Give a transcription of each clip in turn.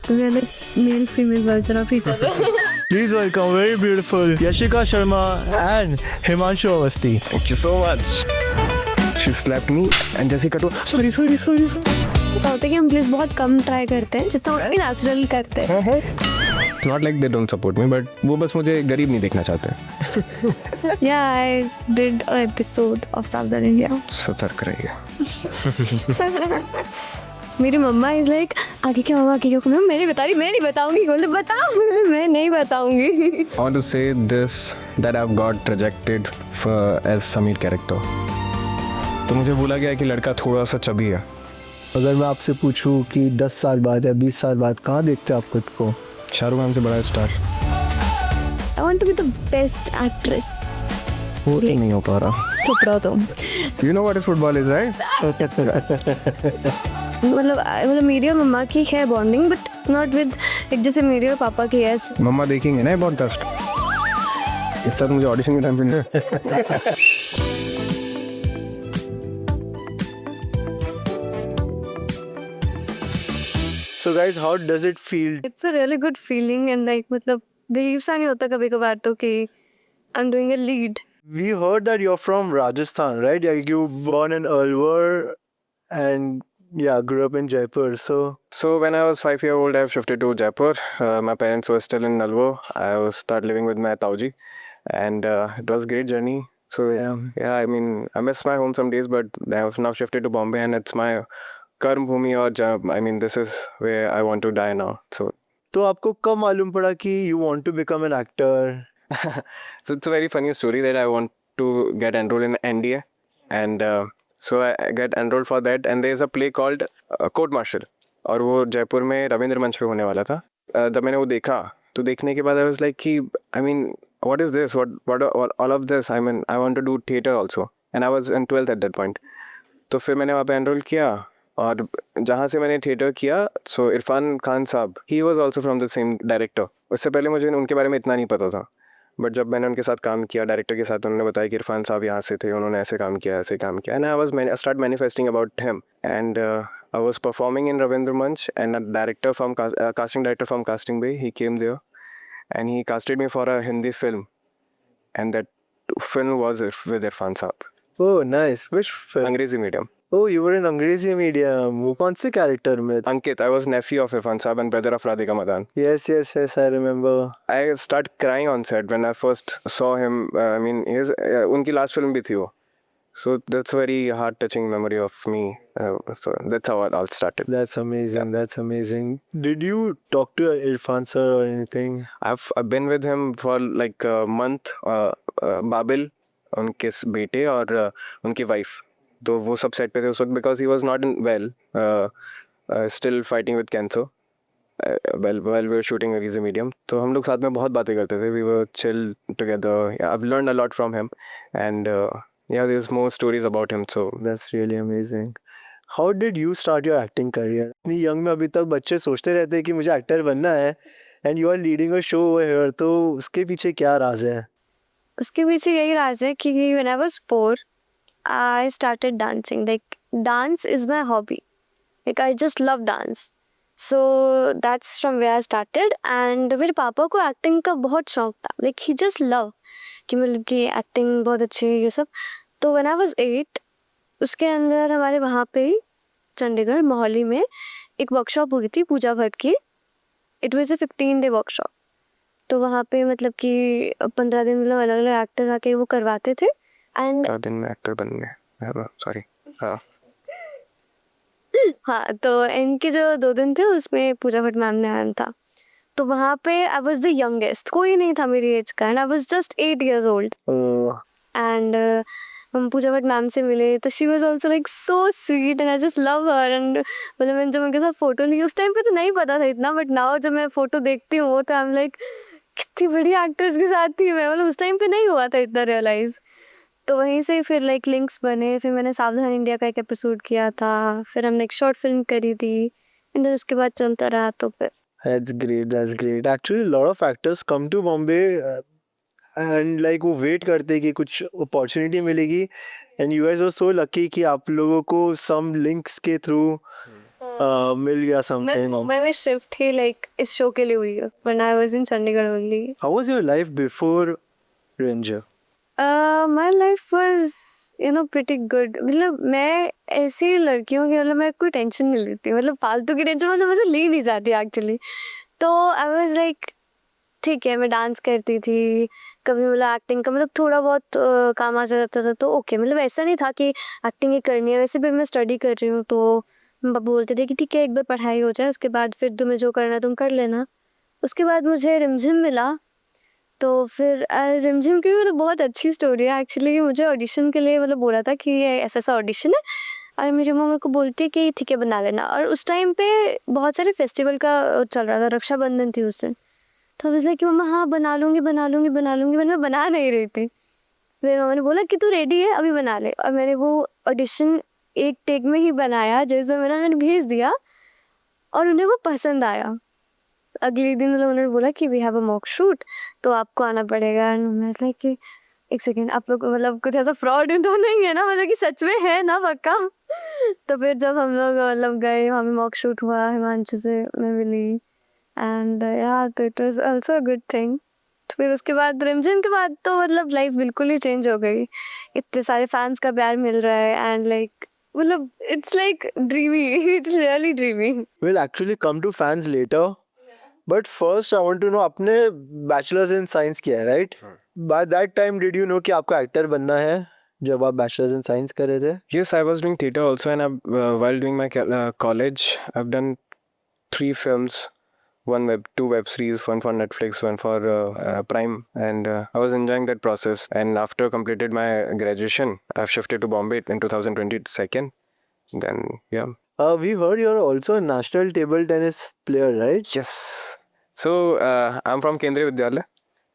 we are like male female version of each other. Please welcome very beautiful Yashika Sharma and Himanshu Awasthi. Thank you so much. She slapped me and Jessica to sorry. ऐसा होता है कि हम please बहुत कम try करते हैं जितना natural करते हैं. It's not like they don't support me, but वो बस मुझे गरीब नहीं देखना चाहते. Yeah, I did an episode of Southern India. सतर्क रहिए. मेरी मम्मा इज लाइक आगे क्या होगा आगे क्या होगा. मैं नहीं बताऊंगी. बोले बताओ. मैं नहीं बताऊंगी. I want to say this that I've got rejected for as Sameer character. तो मुझे बोला गया कि लड़का थोड़ा सा चबी है. अगर मैं आपसे पूछूं कि 10 साल बाद या 20 साल बाद कहाँ देखते हैं आप खुद को? शाहरुख खान से बड़ा star. I want to be the best actress. पूरे नहीं हो पा रहा. चुप रहो तुम. You know what is football is, right? मतलब मेरी और मम्मा की है बॉन्डिंग बट नॉट विद एक जैसे मेरी और पापा की है. मम्मा देखेंगे ना पॉडकास्ट. इतना तो मुझे ऑडिशन के टाइम पे नहीं. So guys, how does it feel? It's a really good feeling and like मतलब बिलीव सा नहीं होता कभी कभार तो कि I'm doing a lead. We heard that you're from Rajasthan, right? Yeah, you born in Alwar and yeah, grew up in Jaipur. So when I was 5 years old, I shifted to Jaipur. My parents were still in Alwar. I was start living with my Tauji, and it was a great journey. So yeah, I mean, I miss my home some days, but I have now shifted to Bombay, and it's my कर्म भूमि और जब I mean this is where I want to die now. तो आपको कब मालूम पड़ा कि you want to become an actor? So it's a very funny story that I want to get enrolled in NDA, and so I get enrolled for that, and there is a play called Court Martial, और वो जयपुर में रविंद्र मंच पे होने वाला था. जब मैंने वो देखा तो देखने के बाद I was like कि I mean what is this, what all of this, I mean I want to do theatre also, and I was in 12th at that point. तो फिर मैंने वहाँ पे एनरोल किया और जहाँ से मैंने थिएटर किया. सो इरफान खान साहब he was also from the same director. उससे पहले मुझे उनके बारे में इतना नहीं पता था, बट जब मैंने उनके साथ काम किया डायरेक्टर के साथ, उन्होंने बताया कि इरफान साहब यहाँ से थे, उन्होंने ऐसे काम किया and I start manifesting about him, and I was performing in Ravindra Manch, and director from casting director from casting bay he came there and he casted me for a Hindi film, and that film was with Irfan sahab. Oh, nice. Which film? Angrezi Medium. Oh, you were in Angrezi medium. वो कौन से character में? Ankit, I was nephew of Irfan Saab and brother of Radhika Madan. Yes, I remember. I start crying on set when I first saw him. I mean, उनकी last film भी थी वो. So that's a very heart-touching memory of me. So that's how it all started. That's amazing. That's amazing. Did you talk to Irfan sir or anything? I've been with him for like a month. Babil, उनके बेटे और उनकी wife, तो वो सब set पे थे उस वक्त because he was not in well, still fighting with cancer well we were shooting अंग्रेजी मीडियम. तो हम लोग साथ में बहुत बातें करते थे. We were chill together. I have learned a lot from him, and yeah, there's more stories about him. So that's really amazing. How did you start your acting career? इतनी यंग में अभी तक बच्चे सोचते रहते हैं कि मुझे एक्टर बनना है, and you are leading a show over here. तो उसके पीछे क्या राज है? उसके पीछे यही राज है कि when I was 4, I started dancing. Like dance is my hobby. Like I just love dance. So that's from where I started. And मेरे पापा को एक्टिंग का बहुत शौक था. Like he just love कि मतलब कि एक्टिंग बहुत अच्छी है ये सब. तो when I was 8, उसके अंदर हमारे वहाँ पे चंडीगढ़ मोहाली में एक वर्कशॉप हुई थी पूजा भट्ट की. It was a 15-day workshop. तो वहाँ पे मतलब कि 15 दिन मतलब अलग अलग एक्टर्स आके वो करवाते थे. एंड दिन में एक्टर बन गए. सॉरी. हाँ, तो इनके जो 2 दिन थे उसमें पूजा भट्ट मैम ने आया था. तो वहाँ पे आई वॉज द यंगेस्ट, कोई नहीं था मेरी एज का, and I was just 8 years old. And हम पूजा भट्ट मैम से मिले तो she was also like so sweet and I just love her. And मतलब मैंने जब उनके साथ फोटो ली उस टाइम पे तो नहीं पता था इतना, बट नाउ जब मैं फोटो देखती हूँ तो आई एम लाइक कितनी बड़ी एक्ट्रेस के साथ थी मैं. मतलब उस टाइम पे नहीं हुआ था इतना रियलाइज. तो वहीं से फिर लाइक लिंक्स बने. फिर मैंने सावधान इंडिया का एक एपिसोड किया था, फिर हमने एक शॉर्ट फिल्म करी थी, एंड then उसके बाद चलता रहा. तो फिर That's great. Actually, a lot of actors come to Bombay and like वो wait करते हैं कि कुछ opportunity मिलेगी, and you guys are so lucky कि आप लोगों को some links के through मिल गया something. मैंने शिफ्ट ही लाइक इस शो के लिए हुई है, when I was in Chandigarh only. How was your life before Ranger? My life was pretty good. मतलब मैं ऐसी लड़कियों की मतलब मैं कोई टेंशन नहीं लेती, मतलब फालतू की टेंशन मतलब मुझे ली नहीं जाती एक्चुअली. तो आई वाज लाइक ठीक है, मैं डांस करती थी, कभी मतलब एक्टिंग का मतलब थोड़ा बहुत काम आ जाता था तो ओके. मतलब ऐसा नहीं था कि एक्टिंग ही करनी है. वैसे भी मैं स्टडी कर रही हूँ तो पापा बोलते थे कि ठीक है एक बार पढ़ाई हो जाए उसके बाद फिर तुम्हें जो करना है तुम कर लेना. उसके बाद मुझे रिमझिम मिला तो फिर रिमझिम की भी मतलब बहुत अच्छी स्टोरी है एक्चुअली. मुझे ऑडिशन के लिए मतलब बोला था कि ये ऐसा ऐसा ऑडिशन है और मेरी मम्मी को बोलती है कि ठीक है बना लेना. और उस टाइम पे बहुत सारे फेस्टिवल का चल रहा था, रक्षाबंधन थी उस दिन. तो मैं कि मम्मा हाँ बना लूँगी मैं बना नहीं रही थी. फिर मम्मा ने बोला कि तू रेडी है अभी बना ले. और मैंने वो ऑडिशन एक टेक में ही बनाया जैसे मैंने भेज दिया और उन्हें वो पसंद आया. अगले दिन मतलब उन्होंने बोला कि we have a mock shoot तो आपको आना पड़ेगा. मैं लाइक कि एक सेकेंड आप लोग मतलब कुछ ऐसा फ्रॉड तो नहीं है ना, मतलब कि सच में है ना पक्का. तो फिर जब हम लोग मतलब गए वहाँ पे मॉक शूट हुआ, हिमांशु से मैं मिली एंड या तो it was also a good thing. फिर उसके बाद रिमझिम के बाद तो मतलब लाइफ बिल्कुल ही चेंज हो गई. इतने सारे फैंस का प्यार मिल रहा है एंड लाइक मतलब it's like dreamy, it's really dreamy. We'll actually come to fans later. But first I want to know आपने bachelor's in science किया है right? By that time did you know कि आपको actor बनना है जब आप bachelor's in science कर रहे थे? Yes, I was doing theatre also, and while doing my college, I've done 3 films, two web series, one for Netflix, one for Prime, and I was enjoying that process. And after completed my graduation, I've shifted to Bombay in 2022. Then yeah. We heard you're also a national table tennis player, right? Yes. So I'm from केंद्रीय विद्यालय.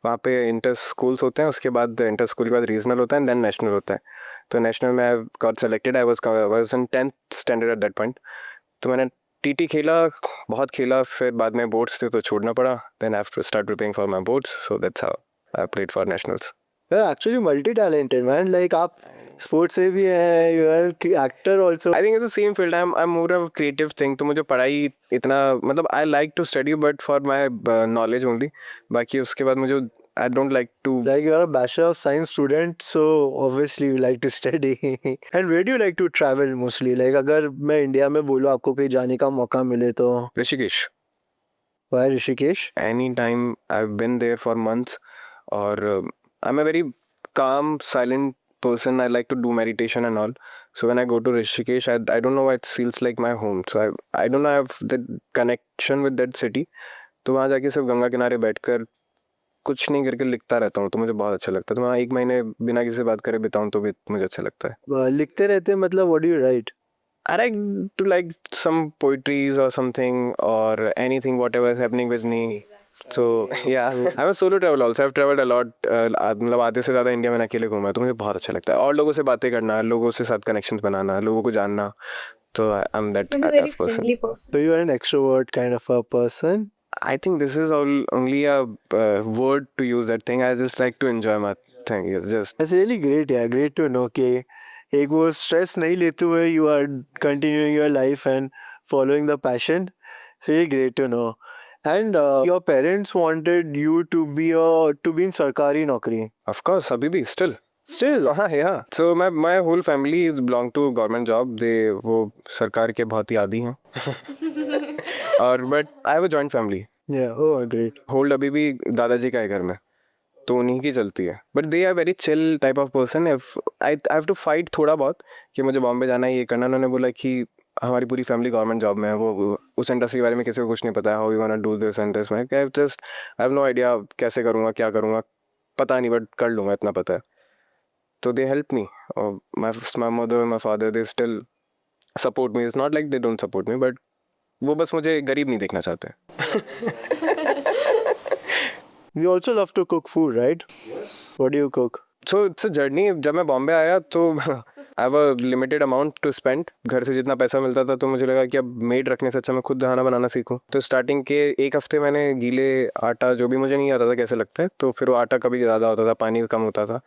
वहाँ पे inter schools होते हैं, उसके बाद inter school के बाद रीजनल होता है एंड देन नेशनल होता है. तो नेशनल में I got selected. I was in 10th standard at that point. तो मैंने टीटी खेला, बहुत खेला, फिर बाद में बोर्ड्स थे तो छोड़ना पड़ा. Then I have to start preparing for my boards, so that's how I played for nationals. You're actually multi-talented, man. Like आप sports से भी हैं, you are actor also. I think it's the same field. I'm more of a creative thing. तो मुझे पढ़ाई इतना मतलब I like to study but for my knowledge only. बाकी उसके बाद मुझे I don't like to. Like you're a Bachelor of Science student, so obviously you like to study. And where do you like to travel mostly? Like अगर मैं India में बोलूँ आपको कहीं जाने का मौका मिले तो Rishikesh. Why Rishikesh? Anytime I've been there for months. और I'm a very calm, silent person. I like to do meditation and all. So when I go to Rishikesh, I don't know why it feels like my home. So I don't know, I have that connection with that city. तो वहाँ जाके सिर्फ गंगा किनारे बैठकर कुछ नहीं करके लिखता रहता हूँ तो मुझे बहुत अच्छा लगता है. तो वहाँ 1 महीने बिना किसी से बात करे बिताऊँ तो भी मुझे अच्छा लगता है. लिखते रहते हैं मतलब what do you write? I like to like some poetries or something or anything whatever is happening with me. So yeah, I'm a solo traveler also. I've traveled a lot. मतलब आधे से ज़्यादा इंडिया में अकेले घूमा तो मुझे बहुत अच्छा लगता है. और लोगों से बातें करना, लोगों से साथ कनेक्शंस बनाना, लोगों को जानना. तो I'm that He's a type very of person. friendly person. So you are an extrovert kind of a person. I think this is only a word to use that thing. I just like to enjoy my thing. It's just. That's really great, yeah. Great to know कि एक वो stress नहीं लेते हुए you are continuing your life and following the passion. It's really great to know. And your parents wanted you to be in सरकारी नौकरी. Of course, अभी भी still. Still. Yeah. So my whole family belong to government job. They वो सरकार के बहुत ही आदी हैं. और but I have a joint family. Yeah. Oh, great. Hold अभी भी दादाजी का है घर में. तो उन्हीं की चलती है. But they are very chill type of person. If I have to fight थोड़ा बहुत कि मुझे बॉम्बे जाना है ये करना. उन्होंने बोला कि हमारी पूरी फैमिली गवर्नमेंट जॉब में है. वो उस इंडस्ट्री के बारे में किसी को कुछ नहीं पता है. How you gonna do this and this. मैं आई हैव नो आइडिया कैसे करूँगा क्या करूँगा पता नहीं बट कर लूँगा इतना पता है. तो दे हेल्प मी. और my mother my father they still support me. It's not like they don't support me but वो बस मुझे गरीब नहीं देखना चाहते. You also love to cook food, right? Yes. What do you cook? So it's a journey. जब मैं बॉम्बे आया तो I have a limited amount to spend. घर से जितना पैसा मिलता था तो मुझे लगा कि अब मेड रखने से अच्छा मैं खुद खाना बनाना सीखूं. तो स्टार्टिंग के 1 हफ्ते मैंने गीले आटा जो भी मुझे नहीं आता था कैसे लगता है तो फिर वो आटा कभी ज़्यादा होता था पानी कम होता था.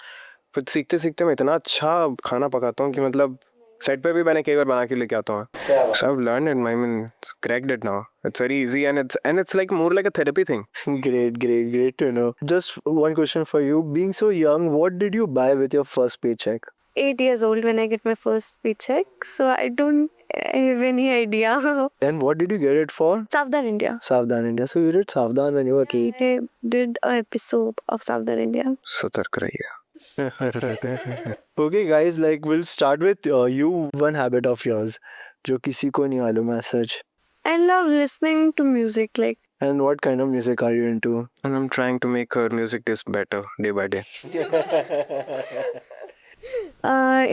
फिर सीखते सीखते मैं इतना अच्छा खाना पकाता हूँ कि मतलब सेट पे भी मैंने कई बार बना के लेके आता हूँ. So I've learned it. I mean, cracked it now. It's very easy and it's like more like a therapy thing. Great to know. Just one question for you. Being so young, what did you buy with your first paycheck? 8 years old when I get my first paycheck, so I don't have any idea. And what did you get it for? Savdhan India. Savdhan India. So you did Savdhan when you were a kid. I did an episode of Savdhan India. सतर्क रहिए. Okay, guys, like we'll start with you. One habit of yours, जो किसी को नहीं मालूम है such. I love listening to music, like And what kind of music are you into? And I'm trying to make her music taste better day by day.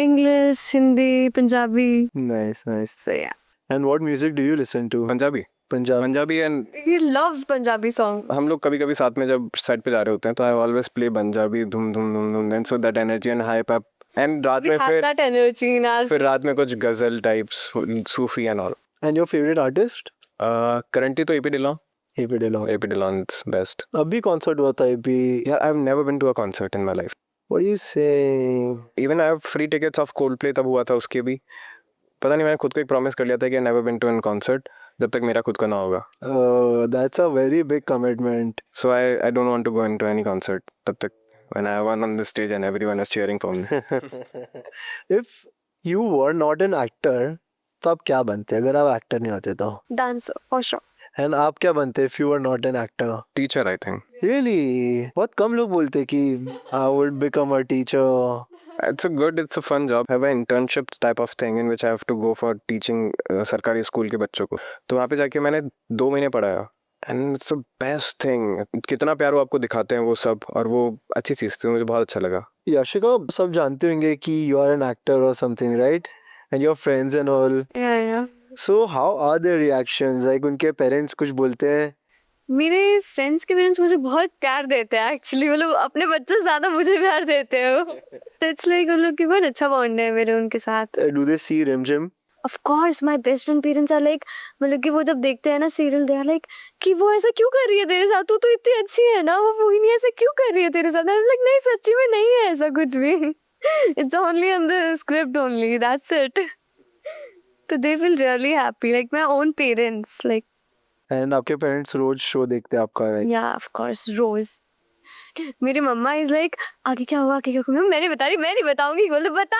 English, Hindi, Punjabi. Nice. So yeah. And what music do you listen to? Punjabi. Punjabi. And He loves Punjabi song. हम लोग कभी कभी साथ में जब set पे जा रहे होते हैं तो I always play पंजाबी धूम धूम धूम धूम. Then so that energy and hype up. And रात We में have that energy in our. फिर रात में कुछ ghazal types Sufi and all. And your favorite artist? Currently तो AP Dhillon. AP Dillon. AP Dhillon is best. अभी concert हुआ था AP. यार I have never been to a concert in my life. What do you say? Even I have free tickets of Coldplay तब हुआ था उसके भी. पता नहीं मैंने खुद को एक प्रॉमिस कर लिया था कि I never been to an concert जब तक मेरा खुद का ना होगा. Oh, that's a very big commitment. So I don't want to go into any concert तब तक when I am on the stage and everyone is cheering for me. If you were not an actor, तो आप क्या बनते अगर आप actor नहीं होते तो? Dancer, for sure. And आप क्या बनते if you were not an actor? Teacher I think. Really? बहुत कम लोग बोलते कि I would become a teacher. It's a fun job. I have an internship type of thing in which I have to go for teaching सरकारी school के बच्चों को. तो वहाँ पे जाके मैंने 2 महीने पढ़ाया. And it's the best thing. कितना प्यार वो आपको दिखाते हैं वो सब और वो अच्छी चीज़ थी. मुझे बहुत अच्छा लगा. याशिका सब जानते होंगे कि you are an actor or something, right? And your friends and all. Yeah. So how are their reactions? Like उनके parents कुछ बोलते हैं? मेरे फ्रेंड्स के पेरेंट्स मुझे बहुत प्यार देते हैं एक्चुअली. वो लोग अपने बच्चों से ज्यादा मुझे प्यार देते हैं. इट्स लाइक उन लोग की बहुत अच्छा बॉन्ड है मेरे उनके साथ. Do they see Rim Jim? Of course my best friend parents are like, मतलब कि वो जब देखते हैं ना सीरियल दे आर लाइक कि वो ऐसा क्यों कर रही है तेरे साथ, तू तो इतनी अच्छी है ना, वो मोहिनी ऐसा क्यों कर रही है तेरे साथ. आई एम लाइक नहीं सच्ची में नहीं है ऐसा कुछ भी. It's only on the script only, that's it. तो they feel really happy like my own parents like. And आपके parents रोज शो देखते हैं आपका, right? या ऑफ कोर्स रोज. मेरी मम्मा इज लाइक आगे क्या हुआ, आगे क्या हुआ. मैं नहीं बता रही, मैं नहीं बताऊंगी. बोले बता.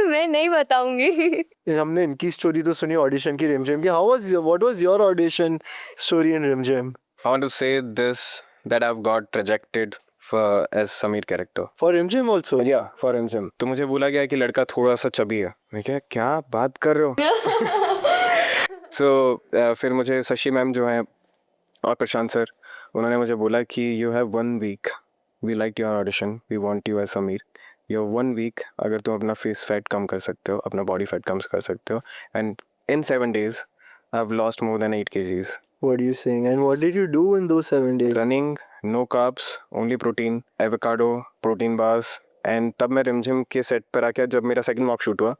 मैं नहीं बताऊंगी. हमने इनकी स्टोरी तो सुनी ऑडिशन की रिम जिम की. What was your audition story in Rim Jim? I want to say this that I've got rejected for as Sameer character. For Rim Jim also? Yeah, for Rim Jim. तो मुझे बोला गया कि लड़का थोड़ा सा chubby है. मैं क्या बात कर रहे हो. So फिर मुझे शशि मैम जो हैं और प्रशांत सर उन्होंने मुझे बोला कि you have 1 week. We liked your audition. We want you as Sameer. You have 1 week. अगर तुम अपना फेस फैट कम कर सकते हो, अपना बॉडी फैट कम कर सकते हो. And in 7 days, I've lost more than 8 kgs. What are you saying? And what did you do in those 7 days? Running, no carbs, only protein, avocado, protein bars. And तब मैं रिमझिम के set पर आके जब मेरा सेकंड मॉक शूट हुआ,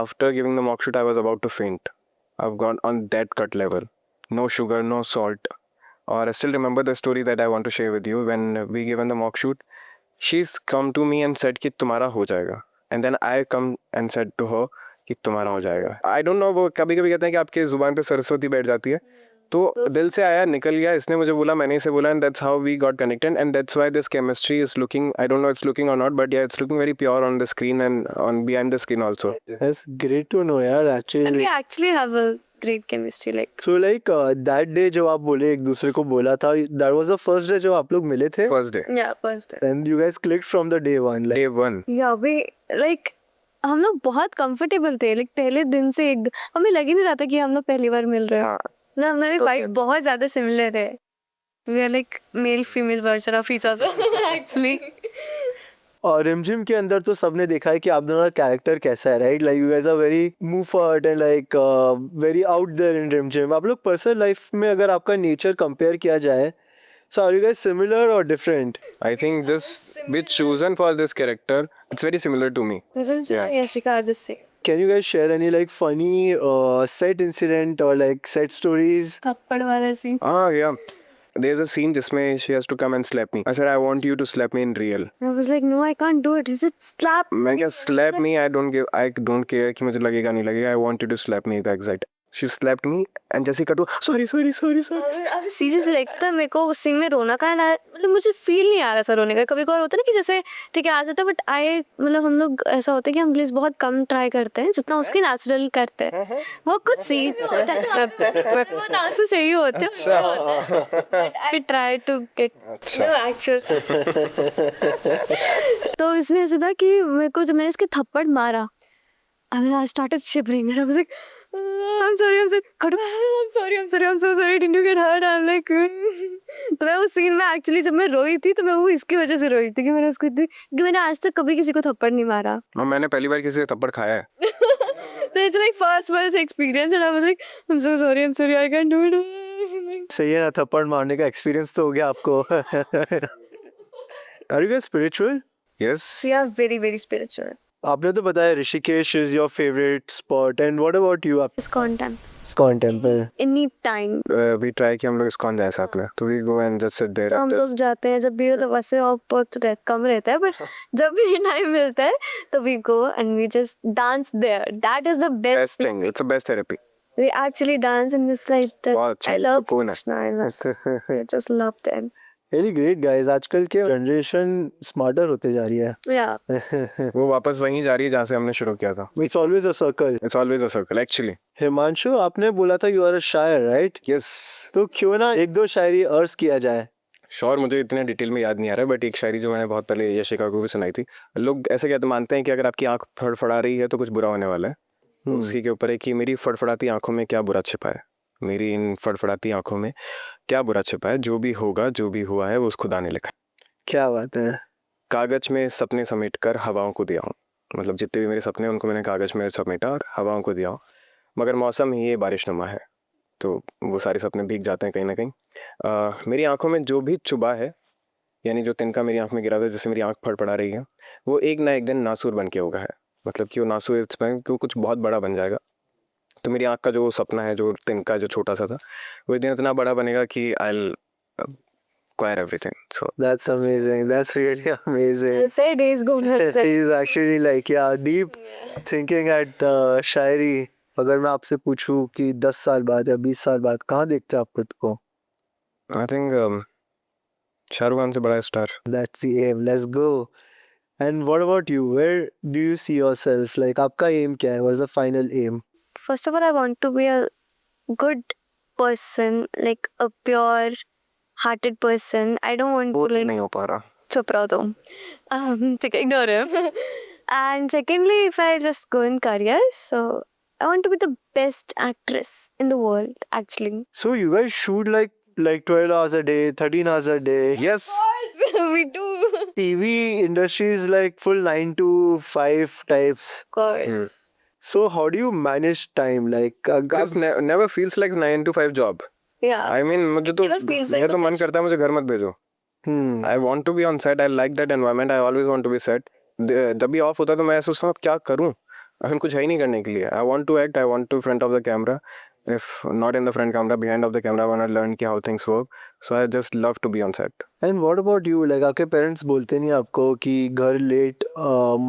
after giving the mock shoot I was about to faint. I've gone on that cut level. No sugar, no salt. Or I still remember the story that I want to share with you. When we given the mock shoot, she's come to me and said कि तुम्हारा हो जाएगा. And then I come and said to her कि तुम्हारा हो जाएगा. I don't know, वो कभी कभी कहते हैं कि आपके जुबान पे सरस्वती बैठ जाती है. तो दिल से आया, निकल गया. इसने मुझे बोला, मैंने इसे बोला, and that's how we got connected. And that's why this chemistry is looking, I don't know it's looking or not, but yeah, it's looking very pure on the screen and on behind the screen also. That's great to know, यार. And we Actually. actually have a great chemistry like. So like that day जब आप बोले एक दूसरे को बोला था, that was the first day जब आप लोग मिले थे. First day. Yeah, first day. And you guys clicked from the day one. Like, Day 1. Yeah, we like हम लोग बहुत कंफर्टेबल थे. लाइक पहले दिन से हमें लग ही नहीं रहा था कि हम लोग पहली बार मिल रहे हैं. ना हमारे वाइब बहुत ज्यादा सिमिलर है. We are like male female version of each other actually. और रिम जिम के अंदर तो सबने देखा है कि आप दोनों का कैरेक्टर कैसा है, right? Like you guys are very मूफर्ट and like very out there in Rim Jhim. आप लोग पर्सनल लाइफ में अगर आपका नेचर कंपेयर किया जाए, so are you guys similar or different? I think this which chosen for this character, it's very similar to me. Yeah, Yashika are the same. Can you guys share any like funny set incident or like set stories? थप्पड़ वाला scene. Yeah. there's a scene जिसमें she has to come and slap me. I said I want you to slap me in real. I was like, no, I can't do it. He said, slap. मैं क्या slap me? I don't care कि मुझे लगेगा नहीं लगेगा. I want you to slap me the exact. She slapped me and जैसे कटू sorry. अब सीरियसली लगता मेरे को उस सीन में रोना का मतलब मुझे फील नहीं आ रहा था रोने का. कभी कभार होता है ना कि जैसे ठीक है आ जाता है बट मतलब हम लोग ऐसा होता है कि हम प्लीज बहुत कम ट्राई करते हैं जितना उसके नेचुरल करते हैं. वो कुछ सीन होता है बहुत आंसू चाहिए होते हैं. I try to get actual. तो इसमें ऐसा था कि मेरे को जब मैंने इसके थप्पड़ मारा I started shivering and I was like, I'm sorry, I'm so sorry, didn't you get hurt? I'm like, तो मैं उस सीन में एक्चुअली जब मैं रोई थी तो मैं वो इसकी वजह से रोई थी कि मैंने उसको कि मैंने आज तक कभी किसी को थप्पड़ नहीं मारा. और मैंने पहली बार किसी से थप्पड़ खाया है. तो it's like first experience and I was like, I'm so sorry, I can't do it. सही है ना, थप्पड़ मारने का एक्सपीरियंस तो हो गया आपको. Are you guys spiritual? Yes. We are very, very spiritual. आपने तो बताया Rishikesh is your favorite spot and what about you? आप ISKCON temple. ISKCON temple. Any time. We try कि हम लोग ISKCON जाए साथ में. तो we go and just sit there. तो हम लोग जाते हैं जब भी मतलब वैसे और बहुत कम रहता है बट जब भी टाइम मिलता है तो we go and we just dance there. That is the Best thing. It's the best therapy. We actually dance in this like that. बहुत अच्छा. I love सुकून है. Krishna. I just love them. Really great guys. आजकल के generation smarter होते जा रही है. Yeah. वो वापस वहीं जा रही है जहाँ से हमने शुरू किया था. It's always a circle. It's always a circle actually. Himanshu, आपने बोला था you are a शायर, right? Yes. तो क्यों ना एक दो शायरी अर्ज किया जाए. श्योर मुझे इतने डिटेल में याद नहीं आ रहा है बट एक शायरी जो मैंने बहुत पहले यशिका को भी सुनाई थी. लोग ऐसे कहते मानते हैं कि अगर आपकी आंख फड़फड़ा रही है तो कुछ बुरा होने वाला है. तो उसी के ऊपर है कि मेरी फड़फड़ाती आंखों में क्या बुरा छिपा है. मेरी इन फड़फड़ाती आंखों में क्या बुरा छिपा है. जो भी होगा जो भी हुआ है वो उस खुदा ने लिखा. क्या बात है. कागज में सपने समेट कर हवाओं को दिया हूँ. मतलब जितने भी मेरे सपने उनको मैंने कागज में समेटा और हवाओं को दिया हूँ. मगर मौसम ही ये बारिशनुमा है तो वो सारे सपने भीग जाते हैं कहीं ना कहीं. मेरी आंखों में जो भी चुभा है यानी जो तिनका मेरी आंख में गिरा था जैसे मेरी आंख फड़फड़ा रही है वो एक ना एक दिन नासूर बन के होगा है. मतलब कि वो नासूर कि वो कुछ बहुत बड़ा बन जाएगा. तो मेरी आंख का जो सपना है जो तिनका जो छोटा सा था वो एक दिन इतना बड़ा बनेगा कि I'll acquire everything. So That's amazing. That's really amazing. Say days go. He's actually like deep thinking at शायरी. अगर मैं आपसे पूछूं कि 10 साल बाद या 20 साल बाद कहाँ देखते हैं आप खुद को? I think शाहरुख खान से बड़ा star. That's the aim. Let's go. And what about you? Where do you see yourself? Like आपका aim क्या है? What's the final aim? First of all, I want to be a good person, like a pure-hearted person. I don't want वो to like. नहीं हो पा रहा. चुप रहो तुम. ठीक है, ignore him. And secondly, if I just go in career, so I want to be the best actress in the world, actually. So you guys shoot like 12 hours a day, 13 hours a day. Yes. We do. TV industry is like full 9 to 5 types. Of course. So how do you manage time? Like This never feels like 9 to 5 job. Yeah. I mean मुझे तो Never feels like मेरा तो a मन करता है मुझे घर मत भेजो. I want to be on set. I like that environment. I always want to be set. जब भी ऑफ होता है तो मैं सोचता हूँ क्या करूँ. कुछ है ही नहीं करने के लिए. I want to act. I want to front of the camera. If not in the front camera, behind of the camera, I want to learn how things work. So I just love to be on set. And what about you? Like आपके parents बोलते नहीं आपको कि घर late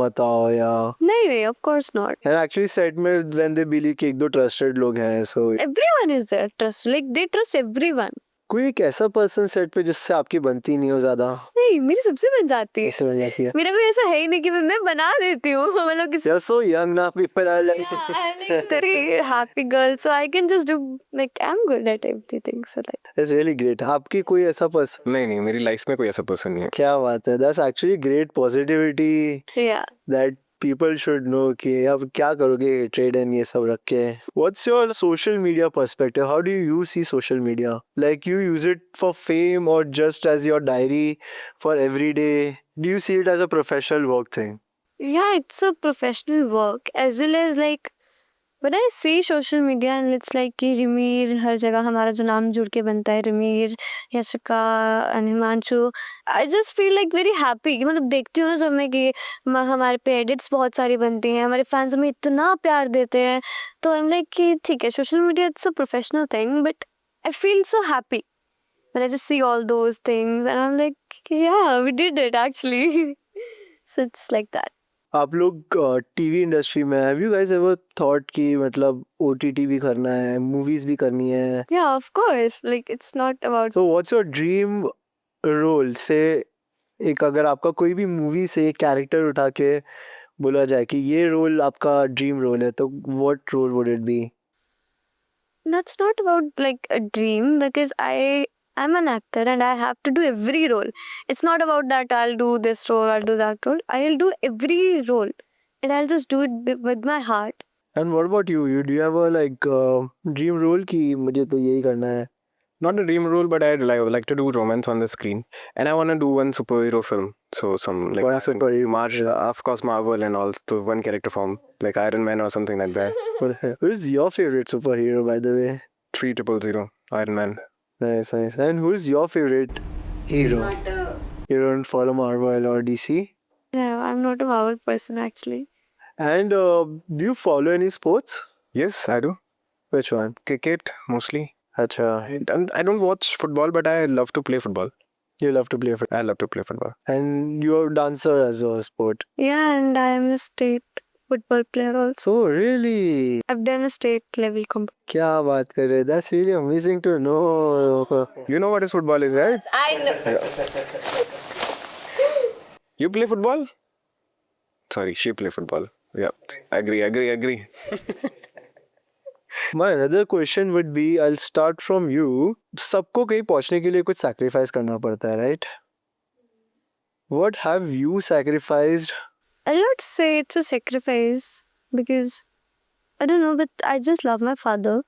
मत आओ या? नहीं, of course not. And actually set में when they believe कि एक दो trusted लोग हैं, so Everyone is there. Trust. Like they trust everyone. कोई एक ऐसा पर्सन सेट पे जिससे आपकी बनती नहीं हो ज्यादा? नहीं, मेरी सबसे बन जाती है. कैसे बन जाती है? मेरा कोई ऐसा है ही नहीं कि मैं बना देती हूँ. मतलब किसी You're so young now, people are like. Yeah, I'm like very happy girl, so I can just do like I'm good at everything. So like. It's really great. आपकी कोई ऐसा पर्सन? नहीं मेरी लाइफ में कोई ऐसा पर्सन नहीं है. क्या बात है. That's actually great positivity Yeah. that people should know कि अब क्या करोगे trade and ये सब रख के. What's your social media perspective? How do you see social media? Like you use it for fame or just as your diary for every day? Do you see it as a professional work thing? Yeah, it's a professional work as well as like when I see social media and it's like कि रिमीर हर जगह हमारा जो नाम जुड़ के बनता है रिमीर Yashika and Himanshu I just feel like very happy कि मतलब देखती हूँ ना जब मैं कि हमारे पे एडिट्स बहुत सारी बनती हैं हमारे फैंस हमें इतना प्यार देते हैं तो I'm like कि ठीक है social media it's a professional thing but I feel so happy but I just see all those things and I'm like, yeah, we did it actually. So it's like that. आप लोग TV industry में have you guys ever thought कि मतलब OTT भी करना है, movies भी करनी है? Yeah, of course. Like it's not about. So what's your dream role? से एक अगर आपका कोई भी मूवी से कैरेक्टर उठा के बोला जाए कि ये रोल आपका ड्रीम रोल है, तो what role would it be? That's not about like a dream because I'm an actor and I have to do every role. It's not about that I'll do this role, I'll do that role. I'll do every role and I'll just do it with my heart. And what about you? Do you have a like dream role कि मुझे तो यही करना है? Not a dream role, but I'd like to do romance on the screen, and I want to do one superhero film. So some like of course Marvel and also one character form like Iron Man or something like that. Who's your favorite superhero, by the way? 3000 Iron Man. Nice, nice. And who's your favorite hero? You don't follow Marvel or DC? No, I'm not a Marvel person actually. And do you follow any sports? Yes, I do. Which one? Cricket mostly. Acha. I don't watch football, but I love to play football. You love to play football. I love to play football. And you're a dancer as a sport. Yeah, and I am a state football player also. So really? I've done a state level competition. क्या बात कर रहे हैं? That's really amazing to know. You know what is football is, right? I know. You play football? Sorry, she play football. Yeah, agree. My another question would be, I'll start from you. सबको कहीं पहुंचने के लिए कुछ sacrifice करना पड़ता है, right? What have you sacrificed? I'll not say it's a sacrifice because I don't know, but I just love my father.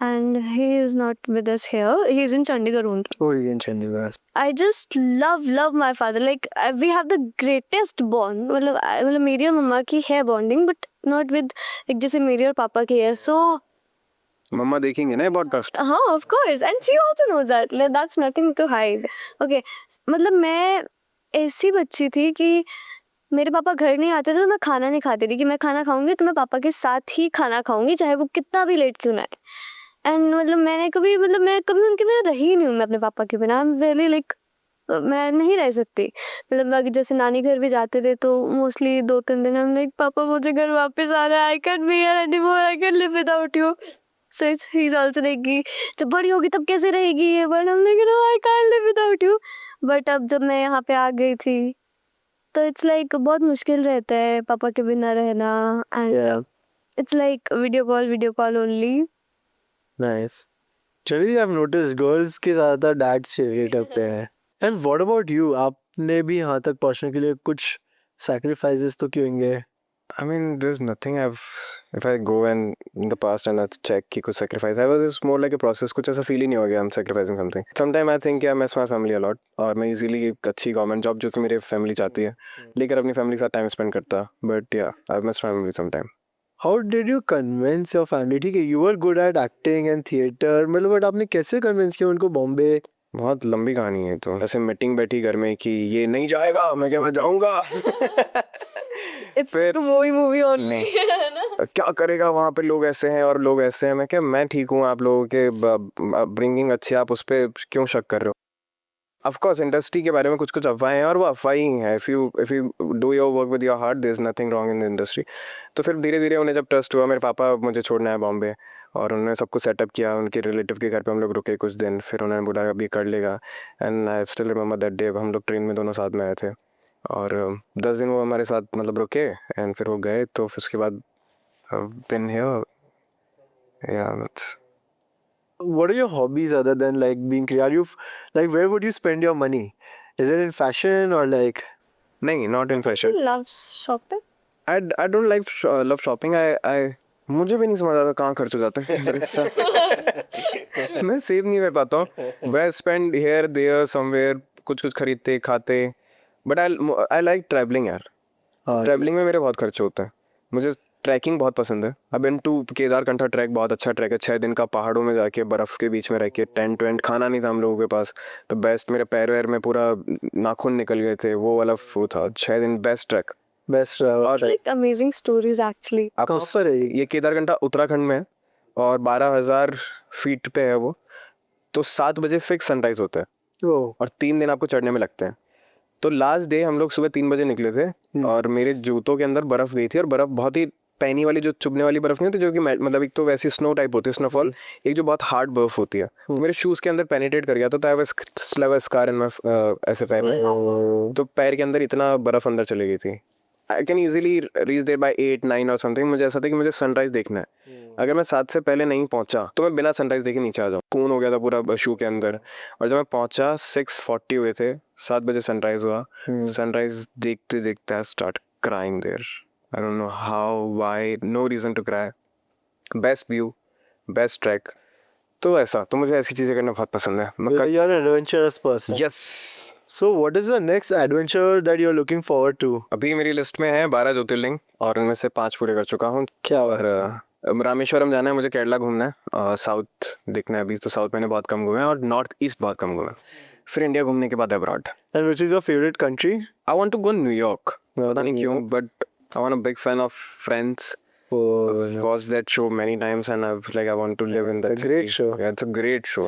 And he is not with us here. He is in Chandigarh only. Oh, you can Chandigarh. I just love my father. Like we have the greatest bond. मतलब मेरी और मम्मा की है bonding, but not with like जैसे मेरी और पापा की है. So मम्मा देखेंगे ना ये podcast? हाँ, of course, and she also knows that. Like, that's nothing to hide. Okay, मतलब मैं ऐसी बच्ची थी कि मेरे पापा घर नहीं आते थे तो मैं खाना नहीं खाती थी कि मैं खाना खाऊंगी तो मैं पापा के साथ ही खाना खाऊंगी चाहे वो कितना भी लेट क्यों ना आए. एंड मतलब मैं कभी उनके बिना रही नहीं हूँ. मैं अपने पापा के बिना वेरी लाइक मैं नहीं रह सकती. मतलब जैसे नानी घर भी जाते थे तो मोस्टली 2-3 दिन हम लाइक पापा मुझे घर वापस आ रहा है. I can be here anymore. I can live without you. So he is also like कि जब बड़ी होगी तब कैसे रहेगी ये. बट हम like no I can live without you. But अब जब मैं यहाँ पे आ गई थी तो इट्स लाइक बहुत मुश्किल रहता है पापा के बिना रहना. And it's like video call only. Nice. Generally, I've noticed girls के ज़्यादातर dads फेवरेट होते हैं. And what about you? आपने भी यहाँ तक पहुँचने के लिए कुछ sacrifices तो किए होंगे? I mean, there's nothing if I go and in the past and I check कि कुछ sacrifice, I was just more like a process. कुछ ऐसा feel ही नहीं हो गया I'm sacrificing something. Sometimes I think I miss my family a lot और मैं easily एक अच्छी government job जो कि मेरी family चाहती है लेकर अपनी family के साथ time spend करता. But yeah, I miss my family sometime. How did you convince your family? ठीक है, you were good at acting and theater. मतलब but आपने कैसे convince किया उनको बॉम्बे? बहुत लंबी कहानी है तो ऐसे मीटिंग बैठी घर में कि ये नहीं जाएगा. मैं क्या मैं जाऊंगा. फिर वही मूवी और नहीं क्या करेगा वहाँ पे लोग ऐसे हैं और लोग ऐसे हैं. मैं क्या मैं ठीक हूँ आप लोगों के ब्रिंगिंग अच्छी आप उस पर क्यों शक कर रहे हो. ऑफ कोर्स इंडस्ट्री के बारे में कुछ अफवाहें हैं और वो अफवाह ही हैं. If you do your work with your heart there is nothing wrong in the industry. तो फिर धीरे धीरे उन्हें जब ट्रस्ट हुआ मेरे पापा मुझे छोड़ना है बॉम्बे और उन्होंने सब कुछ सेटअप किया. उनके रिलेटिव के घर पे हम लोग रुके कुछ दिन. फिर उन्होंने बोला अभी कर लेगा. And I still remember that day. हम लोग ट्रेन में दोनों साथ में आए थे और 10 दिन वो हमारे साथ मतलब रुके एंड फिर वो गए. तो फिर उसके बाद बिन हियर. या What are your hobbies other than like being creative? Are you like where would you spend your money? Is it in fashion or like? नहीं not in fashion. Love shopping. I don't like love shopping. I मुझे भी नहीं समझ आता कहाँ खर्च हो जाता है. मैं सेव नहीं कर पाता हूँ. I spend here there somewhere कुछ खरीदते खाते. But I like traveling यार. ट्रैवलिंग में मेरे बहुत खर्च होता है. मुझे ट्रैकिंग बहुत पसंद है. आई बिन टू केदारकंठा ट्रैक. बहुत अच्छा ट्रैक है. 6 दिन का पहाड़ों में जाके बर्फ़ के बीच में रह के टेंट वेंट. खाना नहीं था हम लोगों के पास तो बेस्ट. मेरे पैर वैर में पूरा नाखून निकल गए थे. वो वाला वो था 6 दिन best track. Best Like amazing stories actually. आप कहाँ पर है ये? ये केदारकंठा उत्तराखंड में है और 12,000 फीट पे है वो. तो 7 बजे फिक्स सनराइज होता है Oh. और 3 दिन आपको चढ़ने में लगते हैं। तो लास्ट डे हम लोग सुबह 3 बजे निकले थे और मेरे जूतों के अंदर बर्फ गई थी और बर्फ बहुत ही पैनी वाली, जो चुभने वाली बर्फ नहीं होती, जो कि मतलब एक तो वैसी स्नो टाइप होती है, स्नोफॉल, एक जो बहुत हार्ड बर्फ होती है, वो मेरे शूज के अंदर पेनिट्रेट कर गया। तो I was scar in my ऐसे पैर में, तो पैर के अंदर इतना बर्फ अंदर चली गई थी। I can easily reach there by 8-9 और समथिंग। मुझे ऐसा था कि मुझे सनराइज देखना है, अगर मैं 7 से पहले नहीं पहुंचा तो मैं बिना सनराइज देखे नीचे आ जाऊँ। खून हो गया था पूरा शू के अंदर। और जब मैं पहुंचा 6:40 हुए थे, 7 बजे सनराइज हुआ। सनराइज देखते देखते I start crying there. I don't know how, why, no reason to cry. Best view, best track. तो ऐसा, तो मुझे ऐसी चीज़ें करना बहुत पसंद है। You're an adventurous person. Yes. So what is the next adventure that you're looking forward to? अभी मेरी लिस्ट में है 12 ज्योतिर्लिंग और उनमें से 5 पूरे कर चुका हूँ। क्या और रामेश्वरम जाना है मुझे, केरला घूमना है, साउथ देखना है। अभी तो साउथ मैंने बहुत कम घूमे हैं और नॉर्थ ईस्ट बहुत कम घूमे। फिर इंडिया घूमने के बाद abroad. And which is your favorite country? I want to go New York, पता नहीं क्यों, but I want a big fan of Friends. Watched that show many times and I want to live in that It's a great city. show. Yeah, it's a great show.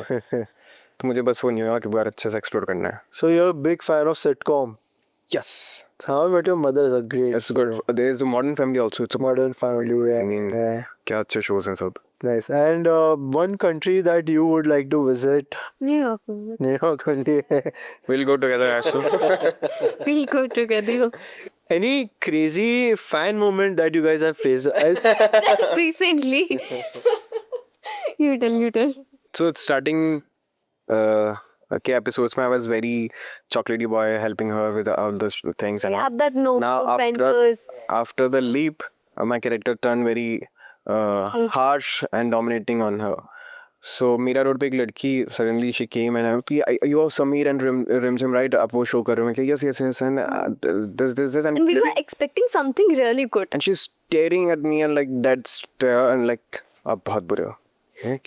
तो मुझे बस वो New York एक बार अच्छे से explore करना है। So you're a big fan of sitcom. Yes, How I Met Your Mother is a great it's good. There is a Modern Family also. It's a modern family. I mean, Yeah. क्या अच्छे shows हैं सब। Nice. And one country that you would like to visit? New York. New York only. We'll go together, Ashu. We'll go together. Any crazy fan moment that you guys have faced? Just recently. You tell. So it's starting के episodes में I was very chocolatey boy, helping her with all the things and all. Have that notebook, Now pencils. after the leap, my character turned very harsh and dominating on her. So Mira Road पे एक लड़की suddenly she came and you are Sameer and Rimjim, right? आप वो show कर रहे हो? मैं क्या yes and this and And we were expecting something really good. and she's staring at me and like that stare and like आप बहुत बुरे हो।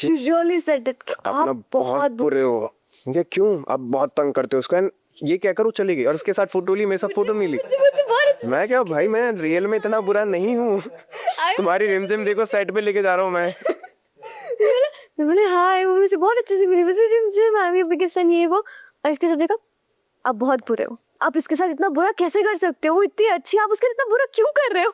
She really said it. कि आप ना आप बहुत बुरे हो। ये क्यों? आप बहुत तंग करते हो उसको। एंड ये क्या करूँ, चली गई और उसके साथ फोटो ली, मेरे साथ फोटो नहीं ली। मुझे बहुत अच्छी- मैं क्या भाई, मैं रियल में इतना बुरा नहीं हूँ। तुम्हारी रिमझिम देखो साइड पे लेके जा रहा हूँ मैं। मैं बोले हाय, वो मुझे बहुत अच्छे से मिली, मुझे gym I am biggest fan, ये वो। और इसके साथ देखा, आप बहुत बुरे हो, आप इसके साथ इतना बुरा कैसे कर सकते हो, वो इतनी अच्छी, आप उसके साथ इतना बुरा क्यों कर रहे हो?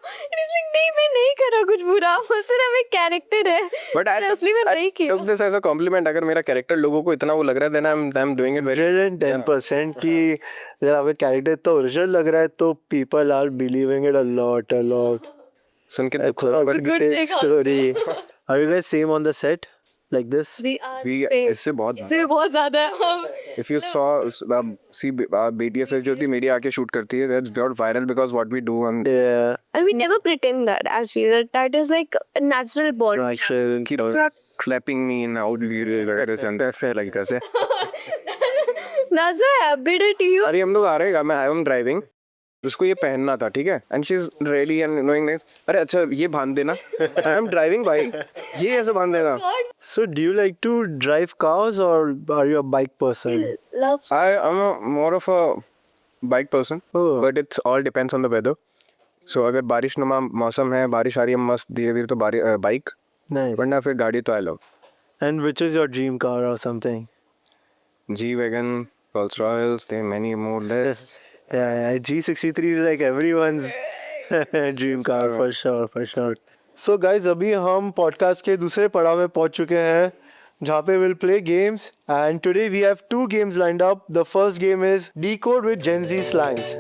नहीं, मैं नहीं कर रहा कुछ बुरा, वो सिर्फ एक कैरेक्टर है। बट असली में नहीं किया। took this as a compliment। अगर मेरा कैरेक्टर लोगों को इतना वो लग रहा है, then I'm doing it very 110% कि अगर आपका कैरेक्टर इतना ओरिजिनल लग रहा है तो people are believing it a lot. सुन के That's दुख a हुआ। good great thing. story. Are you guys same on the set like this? इससे बहुत इससे बहुत ज्यादा हम if you saw see BTS जो थी मेरी आके शूट करती है, that's got viral because what we do on Yeah. and we never pretend that actually that is like a natural bond. clapping me in how do you and like that। That's a habit to you. अरे हम लोग आ रहे हैं, मैं I am driving, उसको ये पहनना था, ठीक है, and she is really annoying nice. अरे अच्छा ये बांध देना, आई एम ड्राइविंग भाई, ये ऐसे बांध देगा। So do you like to drive cars or are you a bike person? Love. I am more of a bike person, but it's all depends on the weather. So अगर बारिश नुमा मौसम है, बारिश आ रही है मस्त धीरे धीरे, तो बाइक, Nice. वरना फिर गाड़ी तो I love. And which is your dream car or something? G-Wagon, Rolls-Royce, there are many more lists. Yeah, G63 is like everyone's dream car for sure. So guys, अभी हम podcast के दूसरे पड़ाव में पहुंच चुके हैं जहाँ पे we'll play games and today we have 2 games lined up. The first game is Decode with Gen Z slangs.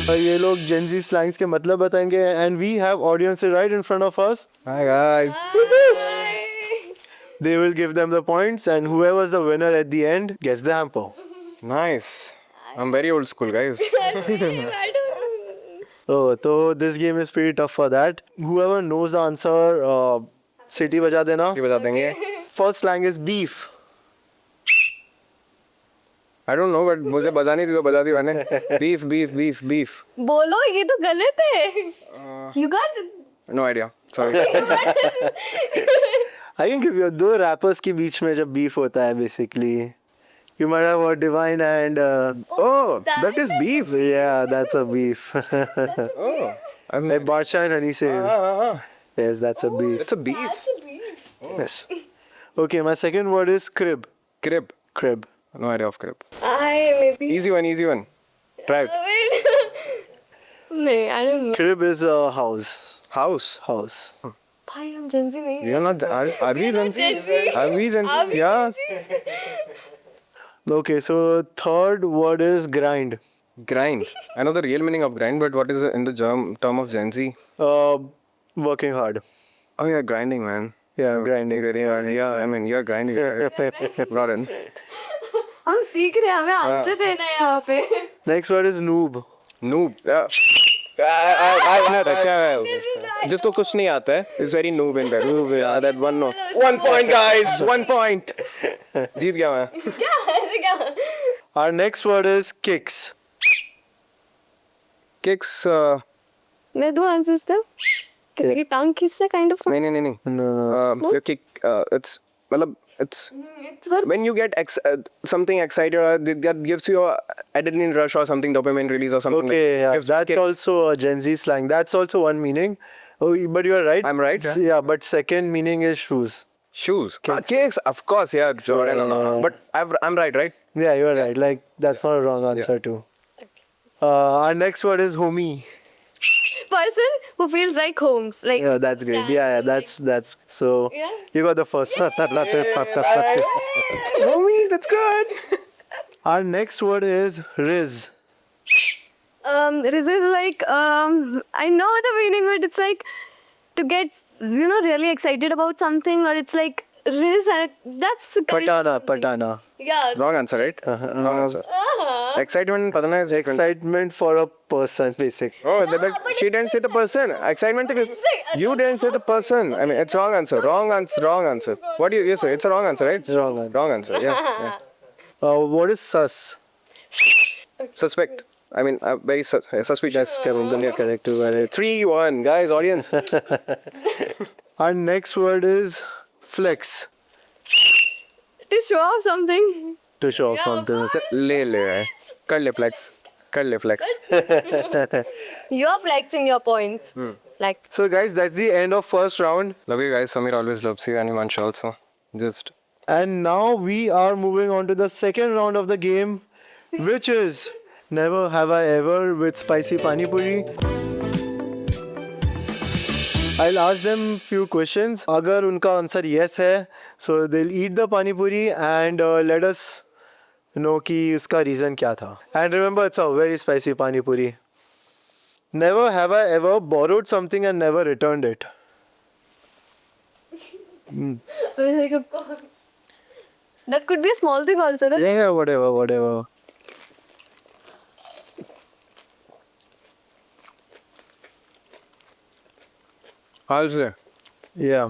ये लोग Gen Z slangs के मतलब बताएंगे and we have audience right in front of us. Hi guys. They will give them the points and whoever's the winner at the end gets the hamper. Nice. I'm very old school guys. Oh, so this game is pretty tough for that. Whoever knows the answer, city बजा देना. ये बता देंगे। First slang is beef. I don't know, but मुझे बजानी थी तो बजा दी मैंने। Beef. बोलो, ये तो गलत है। You got No idea. Sorry. I can give you 2 rappers के बीच में जब beef होता है basically. You might have heard Divine and Oh, that is beef. yeah, that's a beef. Oh, I'm Like Badsha and Honey Singh. Yes, that's a beef. It's a beef. Yes. Okay, my second word is crib. Crib. Crib. No idea of crib. Maybe. Easy one. Try it. No, I don't know. Crib is a house. House. House. Bhai, I'm Gen Z nahi. We are not. Are we Gen Z? Gen Z. Are we Gen Are Z? we Yeah. Gen Z? Okay, so third word is grind. Grind. I know the real meaning of grind, but what is it in the term of Gen Z? Working hard. Oh, you're grinding, man. Yeah, grinding. Really hard. Yeah, I mean, you're grinding. Brought in. हम सीख रहे हैं हमें answer देना है यहाँ पे. Next word is noob. Noob. Yeah. I रखा है. जिसको कुछ नहीं आता है, is very noob in that. Noob, yeah, that one no. 1 point, guys. 1 point. जीत गया मैं. क्या ऐसे क्या? Our next word is kicks. Kicks. मैं दो आंसर्स थे. किसी की टांग खींचना kind of. नहीं. No. Your kick. It's मतलब it's It's for when you get something excited or that gives you a adrenaline rush or something, dopamine release or something. Okay, yeah, Gives that's kick. also a Gen Z slang. That's also one meaning. Oh, but you are right. I'm right. Yeah, but second meaning is shoes. Shoes. Kicks, of course, yeah. Jordan. But I'm right, right? Yeah, you are right. Like that's not a wrong answer too. Our next word is homie. person who feels like homes. Like Yeah, that's great. Yeah, that's so. Yeah. You got the first. Homie, that's good. Our next word is Riz. This is like I know the meaning, but it's like to get really excited about something, or it's like that's Patana. Yeah. Wrong answer, right? Wrong answer. Excitement, pata na is different. Excitement for a person, basically. Oh, she didn't say the person. Excitement is you didn't say the person. I mean, it's wrong answer. Wrong answer. What do you say? It's a wrong answer, right? It's wrong answer. Wrong answer. Yeah. What is sus? Suspect. I mean, very suspicious. Correct. 3-1, guys, audience. Our next word is flex. To show off something. To show off something. ले कर ले flex. You're flexing your points. Like So guys, that's the end of first round. Love you guys. Samir always loves you, and Himanshu also. Just And now we are moving on to the second round of the game, which is Never Have I Ever with Spicy Pani Puri. I'll ask them few questions. अगर उनका answer yes है, so they'll eat the pani puri and let us know कि उसका reason क्या था. And remember, it's a very spicy pani puri. Never have I ever borrowed something and never returned it. that could be a small thing also. Right? Yeah, whatever. I'll say Yeah.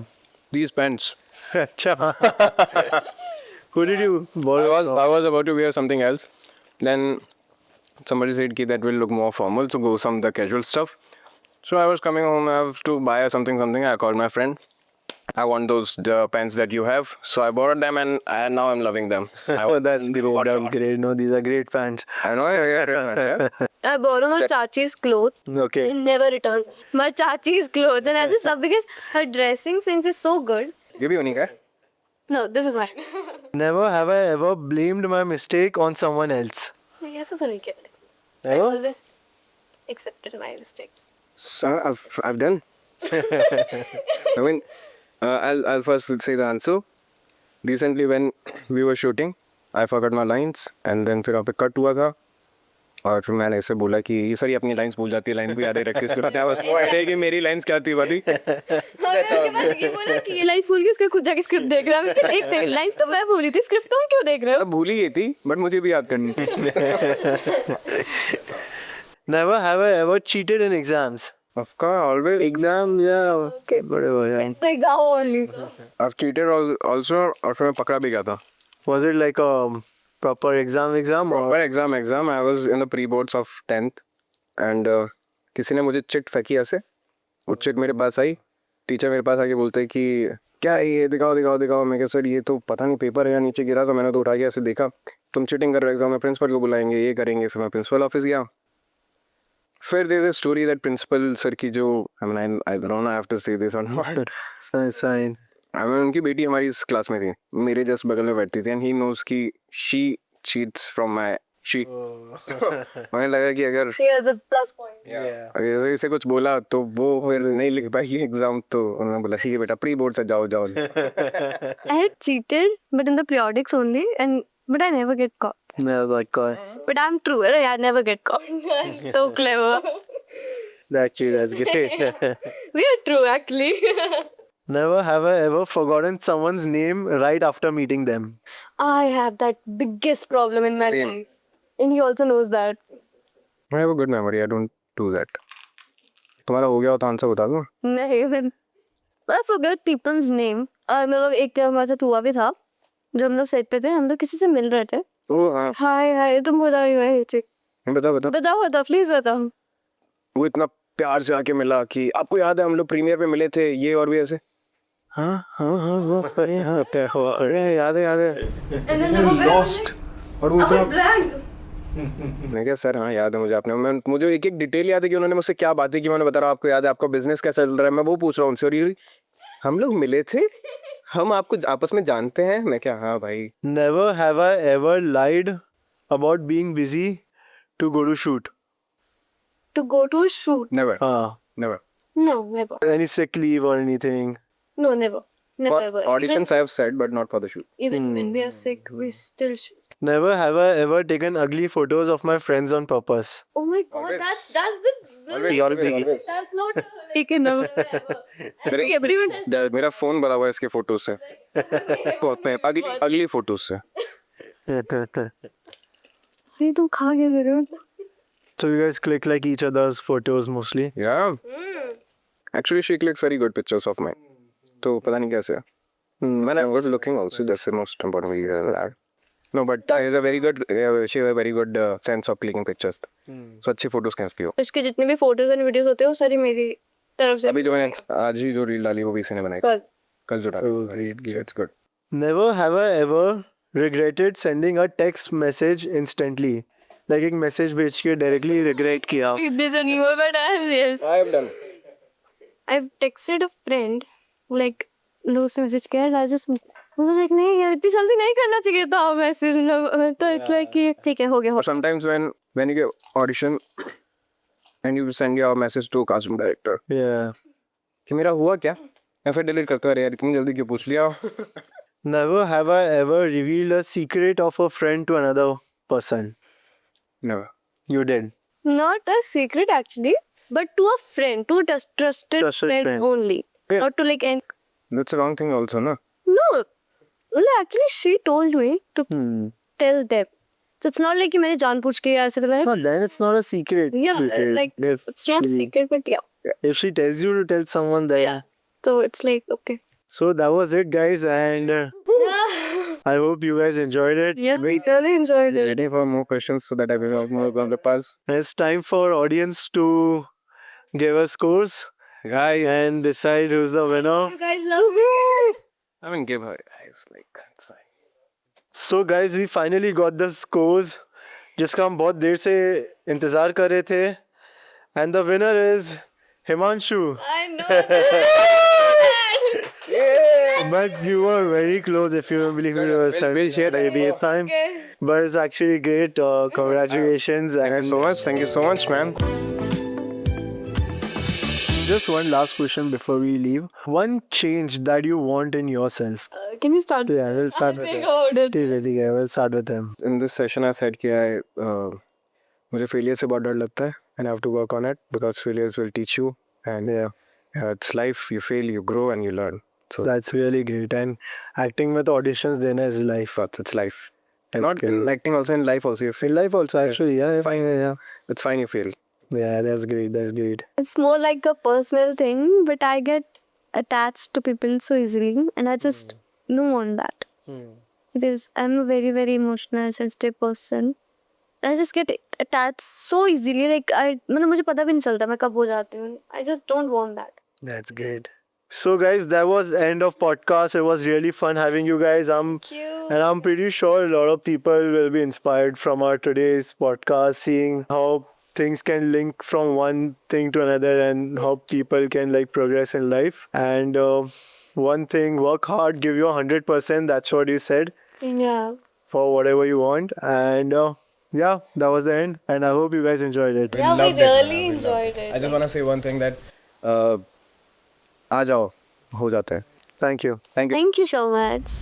these pants. Acha. Who did you borrow? I was about to wear something else. Then somebody said that will look more formal, so go some the casual stuff. So I was coming home, I have to buy something. I called my friend. I want the pants that you have. So I borrowed them and now I'm loving them. Oh, that's great. No, these are great pants. I know. Yeah. I borrow my chachi's clothes. Okay. And never return my chachi's clothes, and as a sub because her dressing sense is so good. ये भी उन्हीं का है? No, this is mine. Never have I ever blamed my mistake on someone else. Yes, also नहीं किया. I Ever? always accepted my mistakes. So I've done. I mean, I'll first say the answer. Recently, when we were shooting, I forgot my lines, and then फिर वहाँ पे cut हुआ था. और फिर मैंने ऐसे बोला कि ये सारी अपनी लाइंस भूल जाती है, लाइन भी याद रख के स्क्रिप्ट में बस कि मेरी लाइंस क्या थी वाली. उसके बाद ये बोला कि ये लाइन भूल गई, उसके खुद जाके स्क्रिप्ट देख रहा है. फिर एक सेकंड, लाइंस तो मैं भूली थी, स्क्रिप्ट तुम क्यों देख रहे हो? अब भूल ही ये थी, बट मुझे भी याद करनी थी. Never have I ever cheated in exams. Of course, always. Exam, yeah. Okay, whatever. Yeah. Like that only. I've cheated also, और फिर मैं पकड़ा भी गया था. Was it like a proper exam or? Proper exam. I was in the pre-boards of 10th and किसी ने मुझे चिट फेंकी ऐसे. वो चिट मेरे पास आई. टीचर मेरे पास आके बोलते कि क्या है ये, दिखाओ. मैं कहा सर ये तो पता नहीं पेपर है या नीचे गिरा, तो मैंने तो उठा के ऐसे देखा. तुम चीटिंग कर रहे हो एग्जाम में, प्रिंसिपल को बुलाएंगे, ये करेंगे. फिर मैं प्रिंसिपल ऑफिस गया. फिर there is a story that principal sir की जो I don't know I have to say this or not. Sign. मैं उनकी बेटी हमारी इस क्लास में थी, मेरे जस्ट बगल में बैठती थी, एंड ही नोज कि she cheats from my she. मुझे लगा कि अगर Yeah, the plus point. अगर इसे कुछ बोला तो वो फिर नहीं लिख पाएगी एग्जाम, तो उन्होंने बोला ठीक है बेटा प्री बोर्ड से जाओ. I had cheated, but in the periodics only, but I never get caught. Never got caught. But I'm true, right? I never get caught. So clever. Actually, that's great. We are true, actually. Never have I ever forgotten someone's name right after meeting them. I have that biggest problem in my Same. life. And he also knows that. I have a good memory, I don't do that. तुम्हारा हो गया हो तो answer बता दो. नहीं, I forget people's name. मतलब एक हमारे साथ हुआ भी था, जब हम लोग सेट पे थे, हम लोग किसी से मिल रहे थे. ओ हाँ, हाय तुम बताओ ये चीज. बता. बताओ प्लीज बताओ. वो इतना प्यार से आके मिला कि आपको याद है हम लोग प्रीमियर पे मिले थे, ये और भी ऐसे. हाँ अरे याद है. And then जब वो Lost. और वो इतना blank. मैं क्या सर हाँ याद है मुझे. आपने मुझे एक डिटेल याद है कि उन्होंने मुझसे क्या बातें की. मैंने बता रहा हूँ आपको याद है, आपका बिजनेस कैसा चल रहा है, मैं वो पूछ रहा हूँ उनसे. और ये हम लोग मिले थे, हम आपको आपस में जानते हैं. मैं क्या हाँ भाई. Never have I ever lied about being busy to go to shoot. To go to a shoot. Never. Never. No, never. Any sick leave or anything. No, never. Never ever. Auditions I have said but not for the shoot. Even when we are sick, we still shoot. Never have I ever taken ugly photos of my friends on purpose. Oh my god, Always. that's the You're big. that's not taken over. Everyone has मेरा phone भरा हुआ है इसके photos से, अगली photos से. नहीं तो खा के कर रहे हो. So you guys click like each other's photos mostly. Yeah. Actually she clicks very good pictures of mine. तो पता नहीं कैसे. When I was looking also, that's the most important thing. No, but she has a very good sense of clicking pictures. So अच्छी photos खींचती हो. उसके जितने भी फोटोज एंड वीडियोस होते हैं वो सारी मेरी तरफ से. अभी जो मैंने आज ही जो रील डाली वो भी इसी ने बनाई. कल. कल जो डाली. It's good. Never have I ever regretted sending a text message instantly. Like एक message भेज के directly regret किया. This is new, but yes. I have done. I've texted a friend like लो उसने मैसेज किया I just was like नहीं यार इतनी जल्दी नहीं करना चाहिए था मैसेज. तो it's like कि ठीक है हो गया. Or sometimes when you get audition and you send your message to casting director Yeah. कि मेरा हुआ क्या, या फिर डिलीट करते हो. अरे यार इतनी जल्दी क्यों पूछ लिया. Never have I ever revealed a secret of a friend to another person. Never. You did. Not a secret actually, but to a friend, to a trusted friend friend. only. Yeah. Not to like That's a wrong thing also, no? no. Well, actually, she told me to tell them. So it's not like कि मैंने जानबूझ के ऐसे like No, then it's not a secret. yeah, like if, it's not a secret, but yeah. if she tells you to tell someone that. Yeah. So it's like okay. So that was it, guys, and I hope you guys enjoyed it. Yeah, we really enjoyed it. Ready for more questions so that I will have more of the pass. It's time for audience to give us scores, and decide who's the winner. You guys love me. I mean, give her eyes like that's fine. So guys, we finally got the scores जिसका हम बहुत देर से इंतजार कर रहे थे, and the winner is Himanshu. I know that. But you were very close. If you don't believe me, we'll share maybe a time. Okay. But it's actually great. Congratulations. Thank you so much. Thank you so much, man. Just one last question before we leave. One change that you want in yourself. Can you start? Yeah, we'll start with Think him. about it. ठीक है, we'll start with him. In this session, I said कि मुझे failure से बहुत डर लगता है, and I have to work on it because failures will teach you, and it's life. You fail, you grow, and you learn. So That's really great. And acting with auditions देना is life. it's life. That's Not great. acting also in life also. You fail. In life also, actually, yeah. Fine, yeah. It's fine. You fail. Yeah, that's great. That's great. It's more like a personal thing, but I get attached to people so easily, and I just don't want that. Because I'm a very, very emotional, sensitive person. And I just get attached so easily. Like मतलब मुझे पता भी नहीं चलता मैं कब हो जाती हूँ. I just don't want that. That's great. So guys, that was the end of podcast. It was really fun having you guys. And I'm pretty sure a lot of people will be inspired from our today's podcast, seeing how things can link from one thing to another and how people can like progress in life. And one thing, work hard, give your 100%. That's what you said, Yeah. for whatever you want. And yeah, that was the end. And I hope you guys enjoyed it. Yeah, we loved it, really man. We loved enjoyed it. I just want to say one thing that आ जाओ हो जाता है. Thank you. Thank you. Thank you so much.